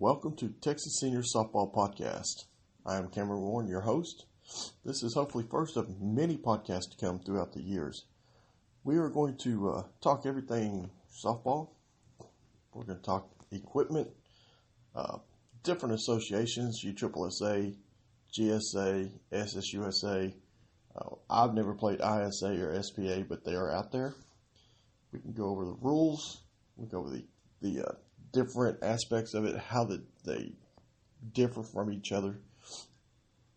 Welcome to Texas Senior Softball Podcast. I am Cameron Warren, your host. This is hopefully first of many podcasts to come throughout the years. We are going to talk everything softball. We're going to talk equipment, different associations, USSSA, GSA, SSUSA. I've never played ISA or SPA, but they are out there. We can go over the rules. We go over the different aspects of it, how they differ from each other.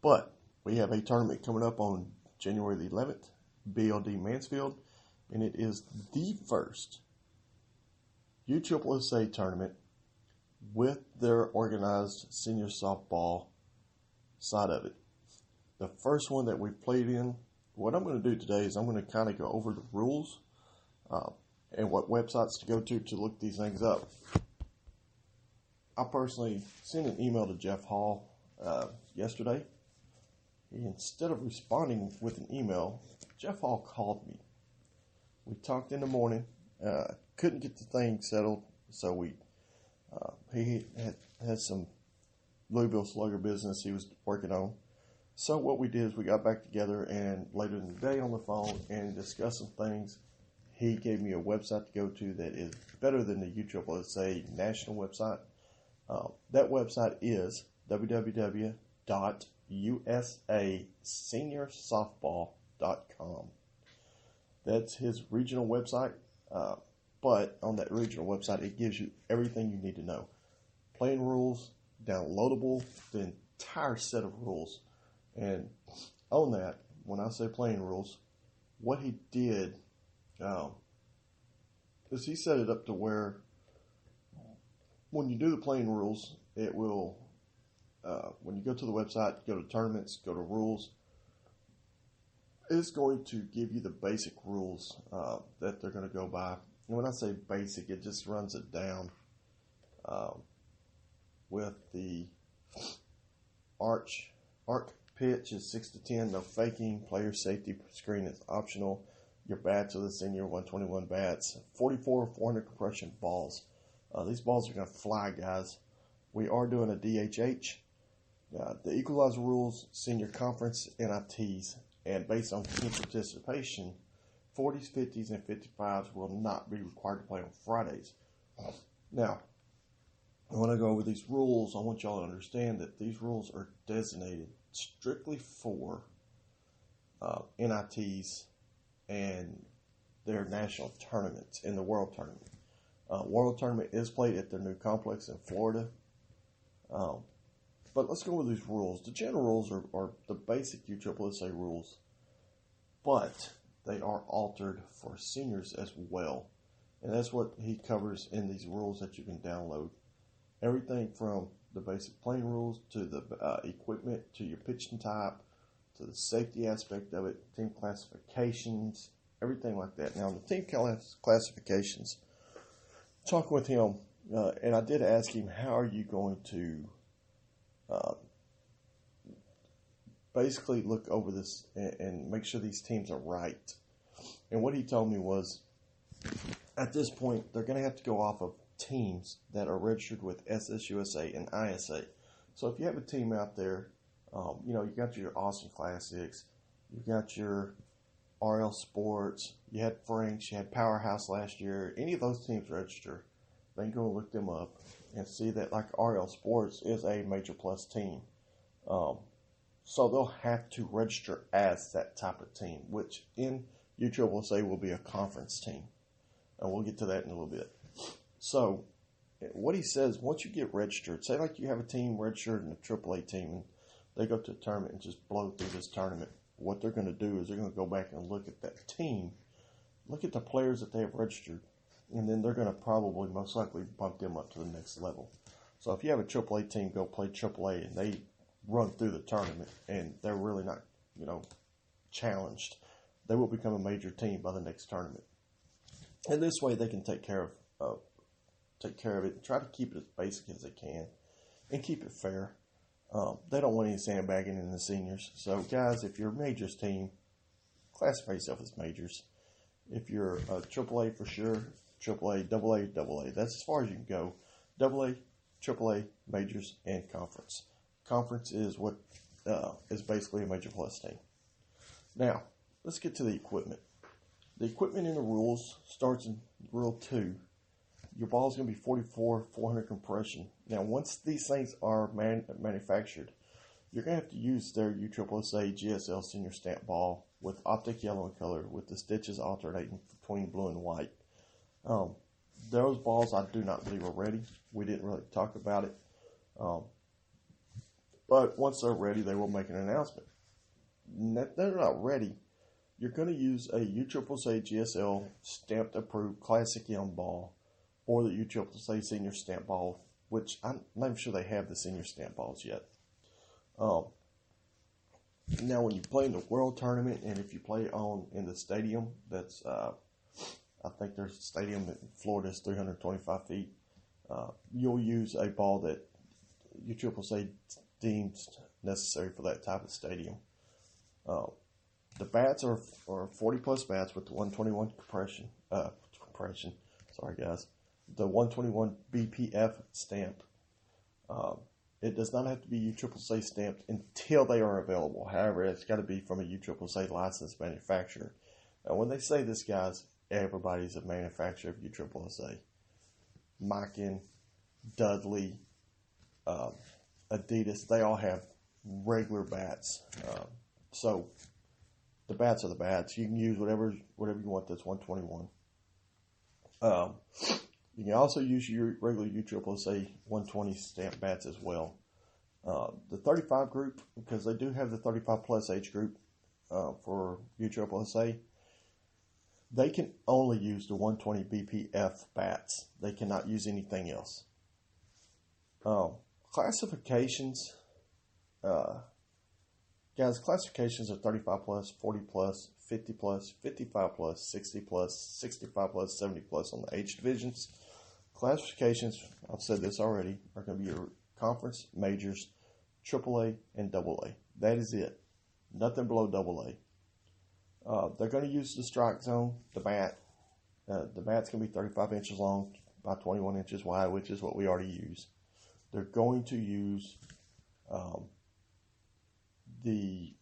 But we have a tournament coming up on January the 11th, BLD Mansfield, and it is the first USSSA tournament with their organized senior softball side of it. The first one that we played in. What I'm going to do today is I'm going to kind of go over the rules and what websites to go to look these things up. I personally sent an email to Jeff Hall yesterday. Instead of responding with an email, Jeff Hall called me. We talked in the morning. Couldn't get the thing settled, so he had some Louisville Slugger business he was working on. So what we did is we got back together and later in the day on the phone and discussed some things. He gave me a website to go to that is better than the USSSA national website. That website is www.USSASeniorSoftball.com. That's his regional website, but on that regional website, it gives you everything you need to know. Playing rules, downloadable, the entire set of rules. And on that, when I say playing rules, what he did is he set it up to where when you do the playing rules, it will, when you go to the website, go to tournaments, go to rules, it's going to give you the basic rules that they're going to go by. And when I say basic, it just runs it down with the arc pitch is 6 to 10, no faking, player safety screen is optional. Your bats are the senior 121 bats, 44 400 compression balls. These balls are going to fly, guys. We are doing a DHH. The equalizer rules, senior conference, NITs, and based on team participation, 40s, 50s, and 55s will not be required to play on Fridays. Now, when I go over these rules, I want y'all to understand that these rules are designated strictly for NITs and their national tournaments in the World Tournament. World Tournament is played at their new complex in Florida. But let's go over these rules. The general rules are the basic USSSA rules, but they are altered for seniors as well. And that's what he covers in these rules that you can download. Everything from the basic playing rules to the equipment, to your pitching type, to the safety aspect of it, team classifications, everything like that. Now, the team classifications, talking with him, and I did ask him, how are you going to basically look over this and make sure these teams are right? And what he told me was, at this point, they're going to have to go off of teams that are registered with SSUSA and ISA. So if you have a team out there, you got your Austin Classics, you got your RL Sports, you had Franks, you had Powerhouse last year. Any of those teams register, then go look them up and see that like RL Sports is a Major Plus team. So they'll have to register as that type of team, which in USSSA will be a conference team. And we'll get to that in a little bit. So what he says, once you get registered, say like you have a team registered in a AAA team and they go to a tournament and just blow through this tournament. What they're going to do is they're going to go back and look at that team, look at the players that they have registered, and then they're going to probably most likely bump them up to the next level. So if you have a AAA team go play AAA and they run through the tournament and they're really not, challenged, they will become a major team by the next tournament. And this way they can take care of it and try to keep it as basic as they can and keep it fair. They don't want any sandbagging in the seniors. So, guys, if you're a majors team, classify yourself as majors. If you're a AAA for sure, AAA, AA. That's as far as you can go. AA, AAA, majors, and conference. Conference is what is basically a Major Plus team. Now, let's get to the equipment. The equipment in the rules starts in Rule 2. Your ball is going to be 400 compression. Now, once these things are manufactured, you're going to have to use their USSSA GSL Senior Stamp ball with optic yellow in color with the stitches alternating between blue and white. Those balls I do not believe are ready. We didn't really talk about it. But once they're ready, they will make an announcement. If they're not ready, you're going to use a USSSA GSL stamped approved Classic M ball or the USSSA Senior Stamp ball, which I'm not even sure they have the Senior Stamp balls yet. Now, when you play in the World Tournament, and if you play in the stadium, that's I think their stadium in Florida is 325 feet. You'll use a ball that USSSA deems necessary for that type of stadium. The bats are 40 plus bats with the 121 compression. Sorry, guys. The 121 BPF stamp. It does not have to be USSSA stamped until they are available. However, it's got to be from a USSSA licensed manufacturer. Now, when they say this, guys, everybody's a manufacturer of USSSA. Mikan, Dudley, Adidas, they all have regular bats. So the bats are the bats. You can use whatever you want that's 121. You can also use your regular USSSA 120 stamp bats as well. The 35 group, because they do have the 35 plus age group for USSSA, they can only use the 120 BPF bats. They cannot use anything else. Classifications, guys, classifications are 35 plus, 40 plus, 50 plus, 55 plus, 60 plus, 65 plus, 70 plus on the age divisions. Classifications, I've said this already, are going to be your conference, majors, AAA, and AA. That is it. Nothing below AA. They're going to use the strike zone, the bat. The bat's going to be 35 inches long by 21 inches wide, which is what we already use. They're going to use the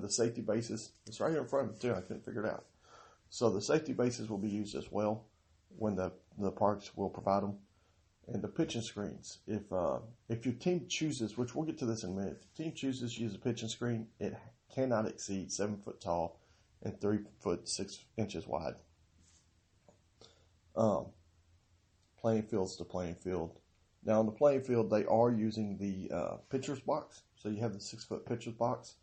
safety bases. It's right here in front of me too. I couldn't figure it out. So the safety bases will be used as well when the parks will provide them. And the pitching screens. If your team chooses, which we'll get to this in a minute, if the team chooses to use a pitching screen, it cannot exceed 7 foot tall and 3 foot 6 inches wide. Playing field's the playing field. Now on the playing field, they are using the pitcher's box. So you have the 6 foot pitcher's box.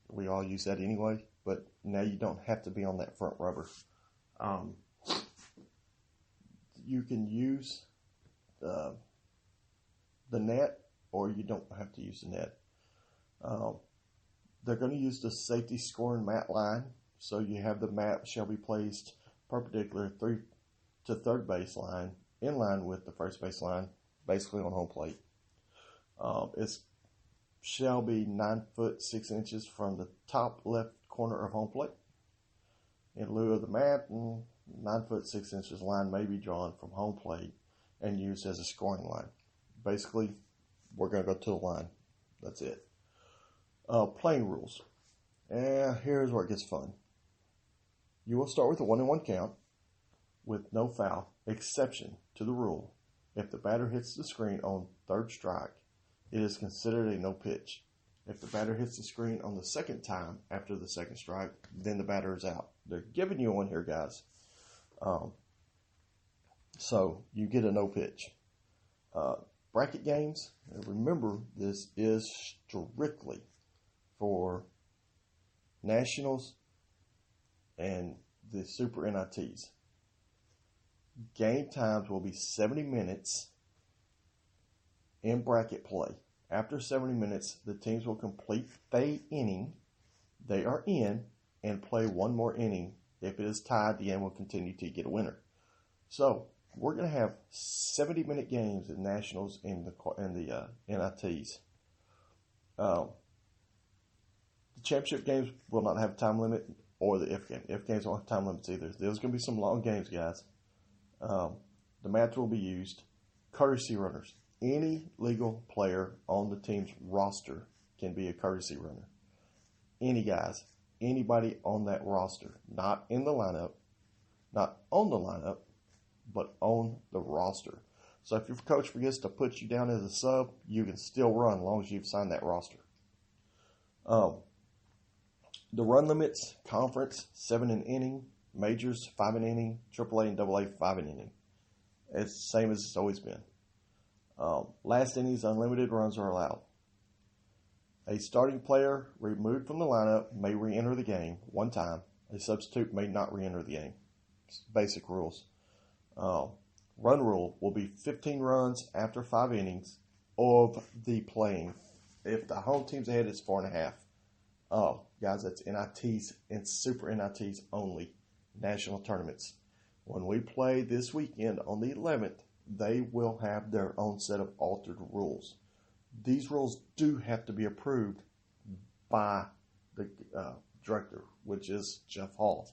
We all use that anyway, but now you don't have to be on that front rubber. You can use the net, or you don't have to use the net. They're going to use the safety scoring mat line. So you have the mat shall be placed perpendicular to third base line, in line with the first base line, basically on home plate. It shall be 9 foot 6 inches from the top left corner of home plate. In lieu of the mat, 9 foot 6 inches line may be drawn from home plate and used as a scoring line. Basically, we're going to go to the line. That's it. Playing rules. Here's where it gets fun. You will start with a 1-1 count with no foul, exception to the rule. If the batter hits the screen on third strike, it is considered a no pitch. If the batter hits the screen on the second time after the second strike, then the batter is out. They're giving you one here, guys. So you get a no pitch. Bracket games, remember this is strictly for nationals and the super NITs. Game times will be 70 minutes in bracket play. After 70 minutes, the teams will complete the inning they are in and play one more inning. If it is tied, the end will continue to get a winner. So we're going to have 70-minute games in nationals and the NITs. The championship games will not have a time limit, or the F game. F games don't have time limits either. There's going to be some long games, guys. The math will be used. Courtesy runners. Any legal player on the team's roster can be a courtesy runner. Any guys, anybody on that roster, not in the lineup, not on the lineup, but on the roster. So if your coach forgets to put you down as a sub, you can still run as long as you've signed that roster. The run limits, conference, 7 an inning, majors, 5 an inning, AAA and AA, 5 an inning. It's the same as it's always been. Last innings, unlimited runs are allowed. A starting player removed from the lineup may re-enter the game one time. A substitute may not re-enter the game. It's basic rules. Run rule will be 15 runs after 5 innings of the playing. If the home team's ahead, it's 4.5. Guys, that's NITs and super NITs only. National tournaments. When we play this weekend on the 11th, they will have their own set of altered rules. These rules do have to be approved by the director, which is Jeff Hall.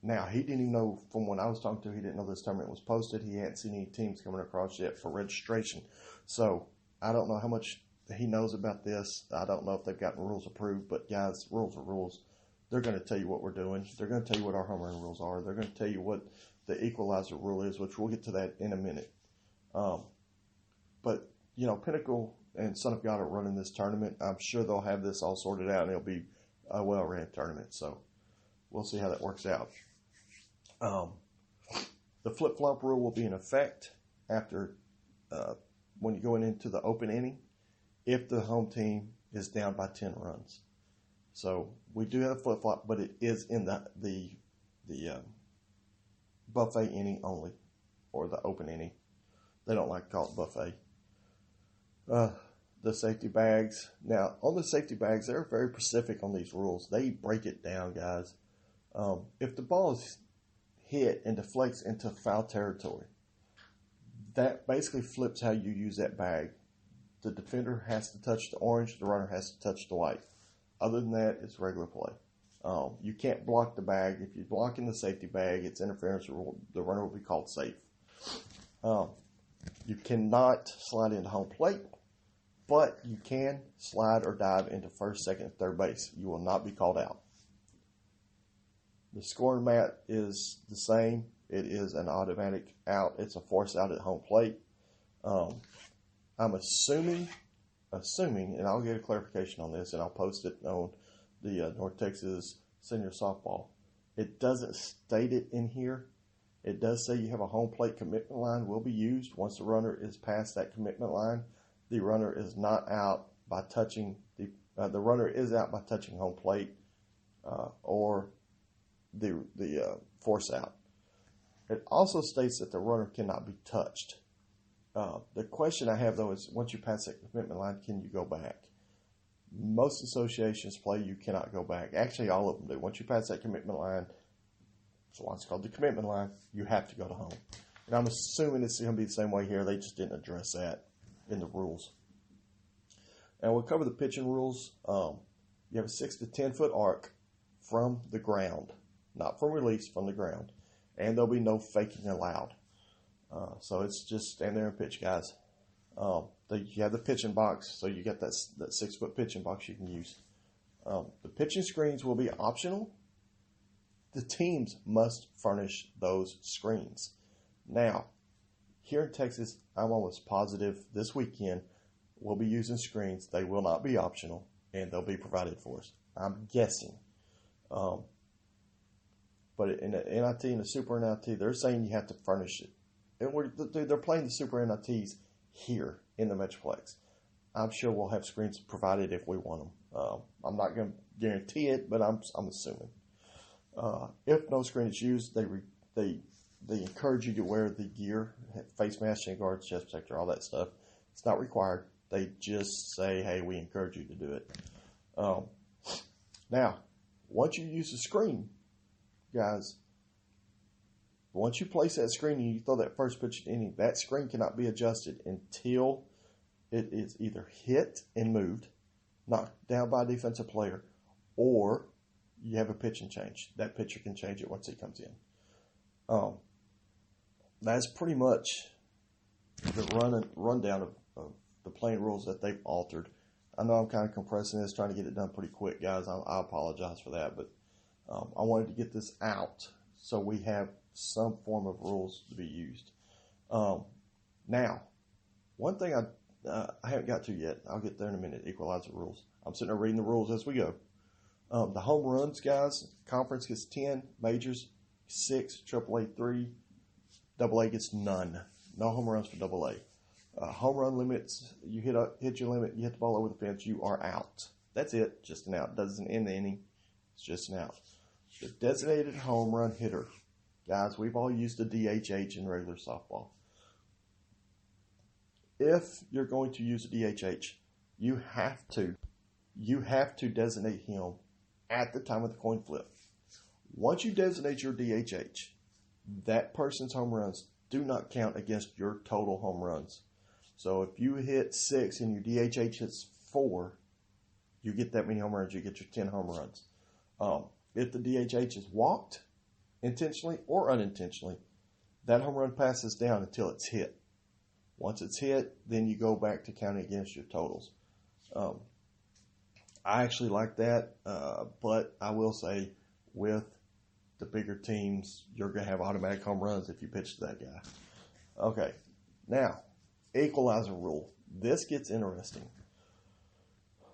Now, he didn't even know, from when I was talking to him, he didn't know this tournament was posted. He hadn't seen any teams coming across yet for registration. So, I don't know how much he knows about this. I don't know if they've gotten rules approved, but guys, rules are rules. They're going to tell you what we're doing. They're going to tell you what our home run rules are. They're going to tell you what the equalizer rule is, which we'll get to that in a minute. But, you know, Pinnacle and Son of God are running this tournament. I'm sure they'll have this all sorted out, and it'll be a well-ran tournament. So we'll see how that works out. The flip-flop rule will be in effect after when you're going into the open inning if the home team is down by 10 runs. So we do have a flip-flop, but it is in the buffet inning only, or the open inning. They don't like to call it buffet. The safety bags. Now, on the safety bags, they're very specific on these rules. They break it down, guys. If the ball is hit and deflects into foul territory, that basically flips how you use that bag. The defender has to touch the orange, the runner has to touch the white. Other than that, it's regular play. You can't block the bag. If you're blocking the safety bag, it's interference. The runner will be called safe. You cannot slide into home plate, but you can slide or dive into first, second, and third base. You will not be called out. The scoring mat is the same. It is an automatic out. It's a force out at home plate. I'm assuming, and I'll get a clarification on this, and I'll post it on the North Texas Senior Softball. It doesn't state it in here. It does say you have a home plate commitment line will be used. Once the runner is past that commitment line, the runner is not out by touching the runner is out by touching home plate or the force out. It also states that the runner cannot be touched. The question I have, though, is once you pass that commitment line, can you go back? Most associations play you cannot go back. Actually, all of them do. Once you pass that commitment line, so what's called the commitment line, you have to go to home. And I'm assuming it's going to be the same way here. They just didn't address that in the rules. And we'll cover the pitching rules. You have a 6 to 10 foot arc from the ground, not from release, from the ground. And there'll be no faking allowed. So it's just stand there and pitch, guys. You have the pitching box, so you got that 6 foot pitching box you can use. The pitching screens will be optional. The teams must furnish those screens. Now, here in Texas, I'm almost positive this weekend we'll be using screens. They will not be optional, and they'll be provided for us. I'm guessing. But in the NIT and the Super NIT, they're saying you have to furnish it. And they're playing the Super NITs here in the Metroplex. I'm sure we'll have screens provided if we want them. I'm not going to guarantee it, but I'm assuming. If no screen is used, they encourage you to wear the gear, face mask, shin guards, chest protector, all that stuff. It's not required. They just say, hey, we encourage you to do it. Now, once you use the screen, guys, once you place that screen and you throw that first pitch inning, that screen cannot be adjusted until it is either hit and moved, knocked down by a defensive player, or you have a pitch and change. That pitcher can change it once he comes in. Um, that's pretty much the rundown of the playing rules that they've altered. I know I'm kind of compressing this, trying to get it done pretty quick, guys. I apologize for that, but I wanted to get this out so we have some form of rules to be used. Now, one thing I haven't got to yet, I'll get there in a minute, equalizer rules. I'm sitting there reading the rules as we go. The home runs, guys, conference gets 10, majors 6, AAA 3, AA gets none. No home runs for AA. Home run limits, you hit your limit, you hit the ball over the fence, you are out. That's it, just an out. Doesn't end the inning, it's just an out. The designated home run hitter. Guys, we've all used the DHH in regular softball. If you're going to use a DHH, you have to designate him at the time of the coin flip. Once you designate your DHH, that person's home runs do not count against your total home runs. So if you hit 6 and your DHH hits 4, you get that many home runs, you get your 10 home runs. If the DHH is walked, intentionally or unintentionally, that home run passes down until it's hit. Once it's hit, then you go back to counting against your totals. I actually like that, but I will say with the bigger teams, you're going to have automatic home runs if you pitch to that guy. Okay, now, equalizer rule. This gets interesting.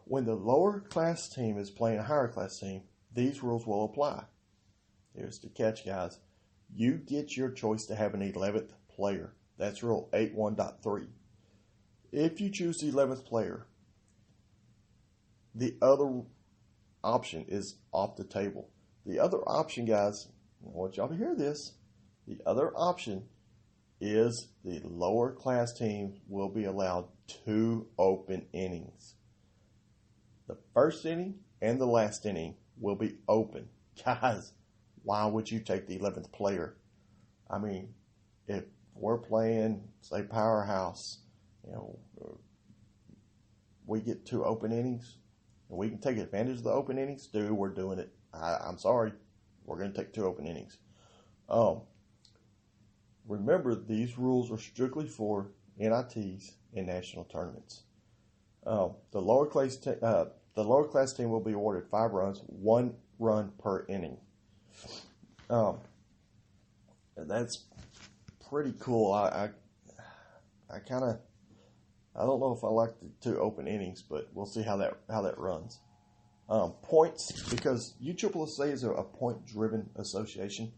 When the lower class team is playing a higher class team, these rules will apply. Here's the catch, guys. You get your choice to have an 11th player. That's Rule 81.3. If you choose the 11th player, the other option is off the table. The other option, guys, I want y'all to hear this. The other option is the lower class team will be allowed 2 open innings. The first inning and the last inning will be open. Guys, why would you take the 11th player? I mean, if we're playing, say, Powerhouse, we get 2 open innings, and we can take advantage of the open innings, dude, we're doing it. I'm sorry. We're going to take 2 open innings. Remember, these rules are strictly for NITs and national tournaments. The lower class team will be awarded 5 runs, 1 run per inning. That's pretty cool. I don't know if I like the 2 open innings, but we'll see how that runs. Points, because USSSA is a point-driven association.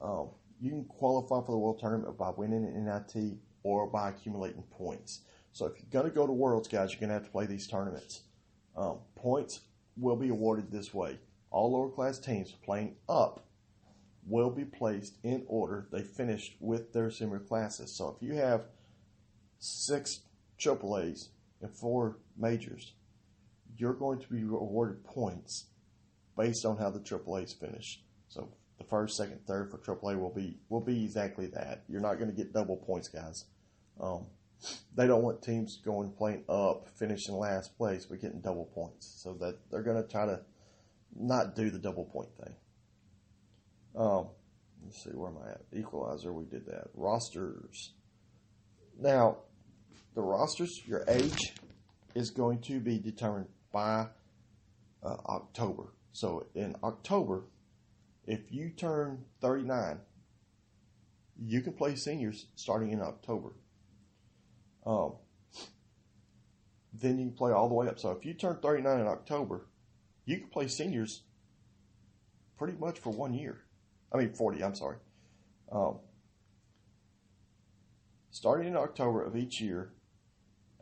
You can qualify for the World Tournament by winning an NIT or by accumulating points. So if you're going to go to Worlds, guys, you're going to have to play these tournaments. Points will be awarded this way. All lower class teams playing up will be placed in order they finished with their senior classes. So if you have 6 AAAs and 4 majors, you're going to be awarded points based on how the AAAs finish. So the first, second, third for AAA will be exactly that. You're not going to get double points, guys. They don't want teams playing up, finishing last place, but getting double points. So that they're going to try to not do the double point thing. Let's see, where am I at? Equalizer, we did that. Rosters. Now, the rosters, your age is going to be determined by October. So in October, if you turn 39, you can play seniors starting in October. Then you can play all the way up. So if you turn 39 in October, you can play seniors pretty much for 1 year. 40, I'm sorry. Starting in October of each year,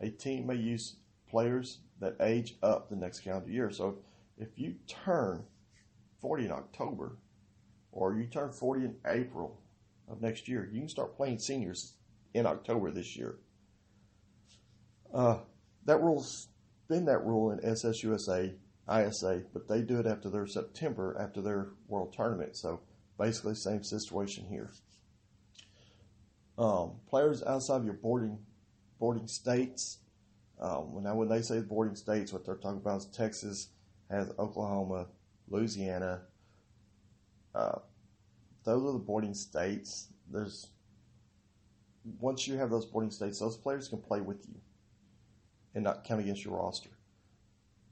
a team may use players that age up the next calendar year. So if you turn 40 in October, or you turn 40 in April of next year, you can start playing seniors in October this year. That rule's been that rule in SSUSA, ISA, but they do it after their September, after their World Tournament. So basically, same situation here. Players outside of your boarding states. When they say boarding states, what they're talking about is Texas has Oklahoma, Louisiana, those are the boarding states. Once you have those boarding states, those players can play with you and not count against your roster.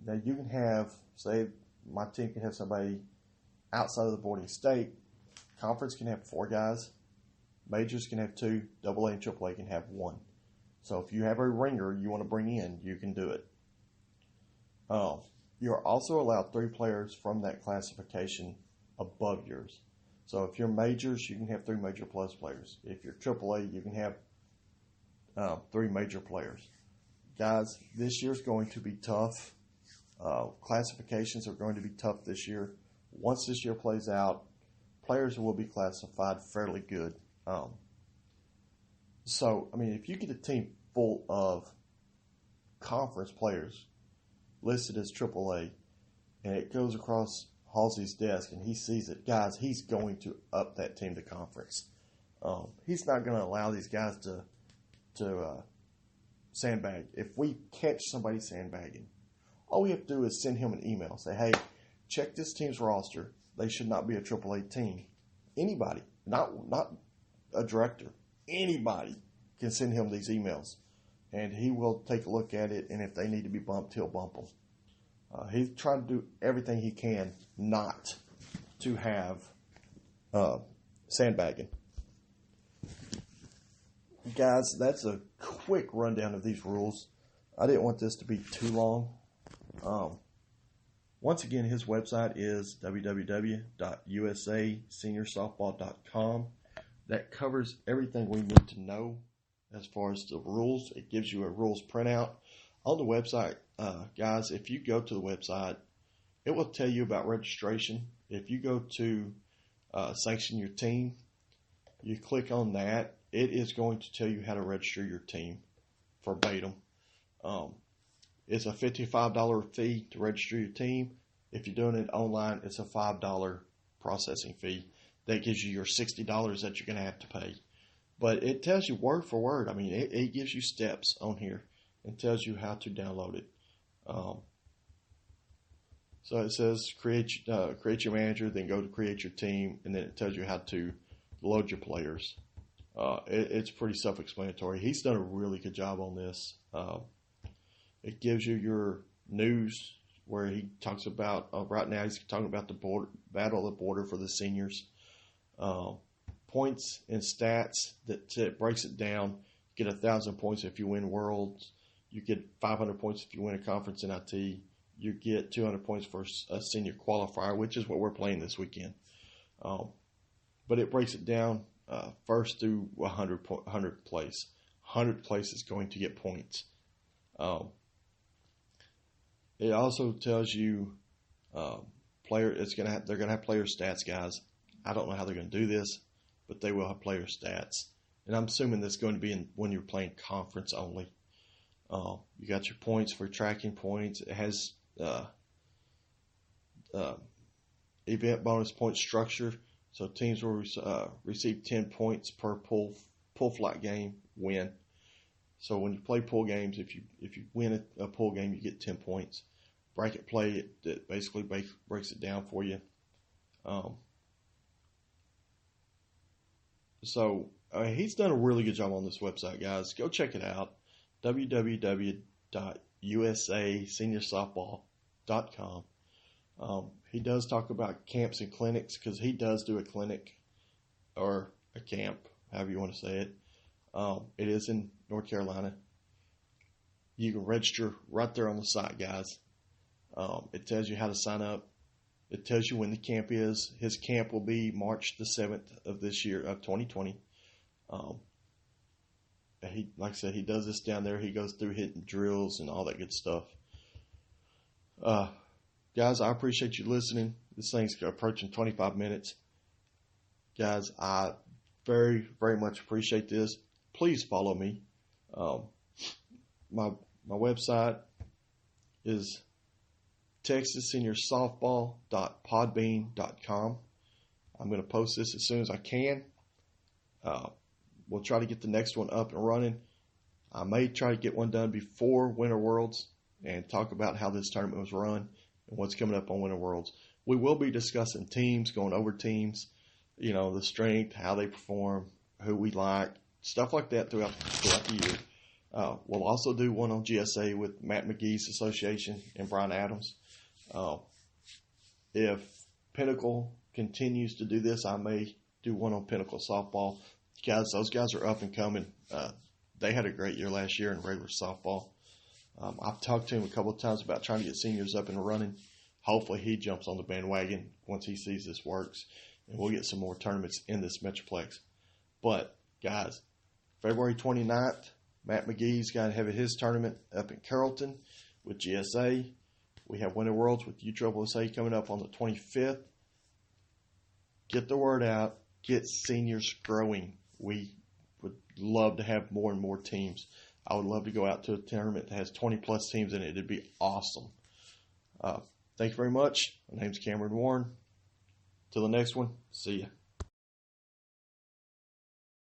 Now you can have, say, my team can have somebody outside of the boarding state. Conference can have 4 guys. Majors can have 2. AA and AAA can have 1. So if you have a ringer you want to bring in, you can do it. You're also allowed 3 players from that classification above yours. So if you're majors, you can have 3 major plus players. If you're AAA, you can have 3 major players. Guys, this year's going to be tough. Classifications are going to be tough this year. Once this year plays out, players will be classified fairly good. So, I mean, if you get a team full of conference players listed as AAA, and it goes across Halsey's desk and he sees it, guys, he's going to up that team to conference. He's not going to allow these guys to sandbag. If we catch somebody sandbagging, all we have to do is send him an email. Say, hey, check this team's roster. They should not be a AAA team. Anybody, not a director, anybody can send him these emails. And he will take a look at it, and if they need to be bumped, he'll bump them. He's trying to do everything he can not to have sandbagging. Guys, that's a quick rundown of these rules. I didn't want this to be too long. Once again, his website is www.USSSaSeniorSoftball.com. That covers everything we need to know as far as the rules. It gives you a rules printout. On the website, guys, if you go to the website, it will tell you about registration. If you go to sanction your team, you click on that, it is going to tell you how to register your team verbatim. It's a $55 fee to register your team. If you're doing it online, it's a $5 processing fee. That gives you your $60 that you're going to have to pay. But it tells you word for word. I mean, it gives you steps on here and tells you how to download it. So it says create your manager, then go to create your team, and then it tells you how to load your players. It's pretty self-explanatory. He's done a really good job on this. It gives you your news where he talks about, right now he's talking about the battle of the border for the seniors. Points and stats that breaks it down. You get 1,000 points if you win Worlds. You get 500 points if you win a conference NIT. You get 200 points for a senior qualifier, which is what we're playing this weekend. But it breaks it down first through 100 place. 100 place is going to get points. It also tells you they're going to have player stats, guys. I don't know how they're going to do this, but they will have player stats. And I'm assuming that's going to be when you're playing conference only. You got your points for tracking points. It has event bonus point structure. So teams will receive 10 points per pool flight game win. So when you play pool games, if you win a pool game, you get 10 points. Bracket play, it basically breaks it down for you. So he's done a really good job on this website, guys. Go check it out. www.USSSaSeniorSoftball.com. He does talk about camps and clinics because he does do a clinic or a camp, however you want to say it. It is in North Carolina. You can register right there on the site, guys. It tells you how to sign up. It tells you when the camp is. His camp will be March the 7th of this year, of 2020. Like I said, he does this down there. He goes through hitting drills and all that good stuff. Guys, I appreciate you listening. This thing's approaching 25 minutes. Guys, I very, very much appreciate this. Please follow me. My website is TexasSeniorSoftball.podbean.com. I'm going to post this as soon as I can. We'll try to get the next one up and running. I may try to get one done before Winter Worlds and talk about how this tournament was run and what's coming up on Winter Worlds. We will be discussing teams, going over teams. the strength, how they perform, who we like, stuff like that throughout the year. We'll also do one on GSA with Matt McGee's association and Brian Adams. If Pinnacle continues to do this, I may do one on Pinnacle softball. Guys, those guys are up and coming. They had a great year last year in regular softball. I've talked to him a couple of times about trying to get seniors up and running. Hopefully he jumps on the bandwagon once he sees this works, and we'll get some more tournaments in this Metroplex. But, guys, February 29th, Matt McGee's going to have his tournament up in Carrollton with GSA. We have Winter Worlds with USSSA coming up on the 25th. Get the word out. Get seniors growing. We would love to have more and more teams. I would love to go out to a tournament that has 20-plus teams in it. It'd be awesome. Thank you very much. My name's Cameron Warren. Till the next one, see ya.